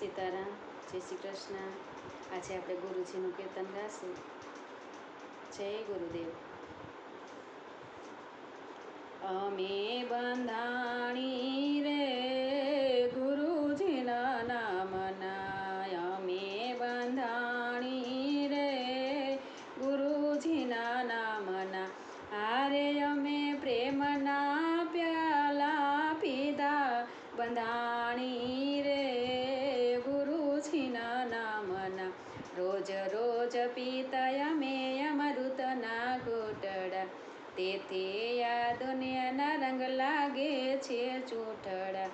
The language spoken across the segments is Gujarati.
સીતારામ, જય શ્રી કૃષ્ણ। આજે આપણે ગુરુજીનું કીર્તન ગાશું। જય ગુરુદેવ। અમે બંધાણી રે ગુરુજીના નામના, અમે બંધાણી રે ગુરુજીના નામના, હારે અમે પ્રેમના પ્યાલા પીધા, બંધાણી રે ગુરુજીના નામના, રોજ રોજ પીતા અમે અમૃતના ઘૂંટડા, તેથી આ દુનિયાના રંગ લાગે છે ચૂંટડા,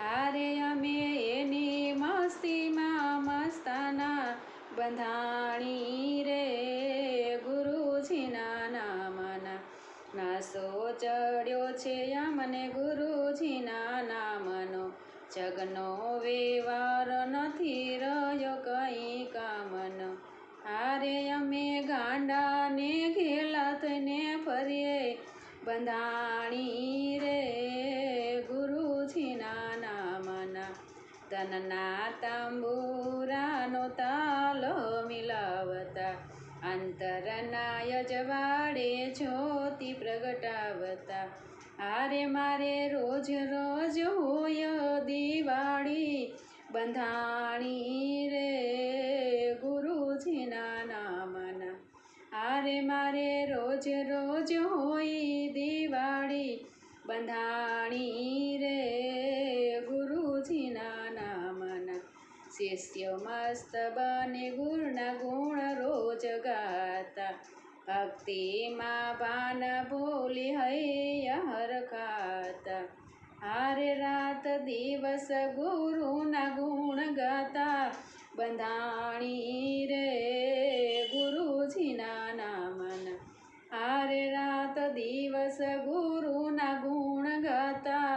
હારે અમે એની મસ્તીમાં મસ્તાના, બંધાણી રે ગુરુજીના નામના, નાસો ચડ્યો છે અમને ગુરુજીના નામનો, જગનો વ્યવહાર નથી રહ્યો કંઈ કામનો, હારે અમે ગાંડાને ઘેલા થઈને ફરીએ, બંધાણી રે ગુરુજીના નામના, તનના તંબુરાનો તાલો મિલાવતા, અંતરના અજવાળે જ્યોતિ પ્રગટાવતા, હારે મારે રોજ રોજ હોય દિવાળી, બંધાણી રે ગુરુજીના નામના, હારે મારે રોજ રોજ હોય દિવાળી, બંધાણી રે ગુરુજીના નામના, શિષ્ય મસ્ત બને ગુણના ગુણ રોજ ગાતા, ભક્તિમાં ભાન ભૂલી હૈયા ખાતા, હારે રાત દિવસ ગુરુના ગુણ ગાતા, બંધાણી રે ગુરુજીના નામના, હારે રાત દિવસ ગુરુના ગુણ ગાતા,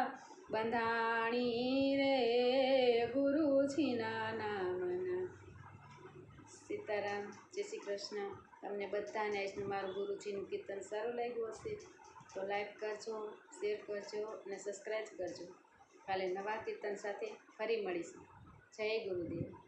બંધાણી રે ગુરુજીના નામના। સીતારામ, જય શ્રી કૃષ્ણ। તમને બધાને આજનું મારું ગુરુજીનું કીર્તન સારું લાગ્યું હશે તો લાઈક કરજો, શેર કરજો અને સબસ્ક્રાઈબ કરજો। કાલે નવા કીર્તન સાથે ફરી મળીશું। જય ગુરુદેવ।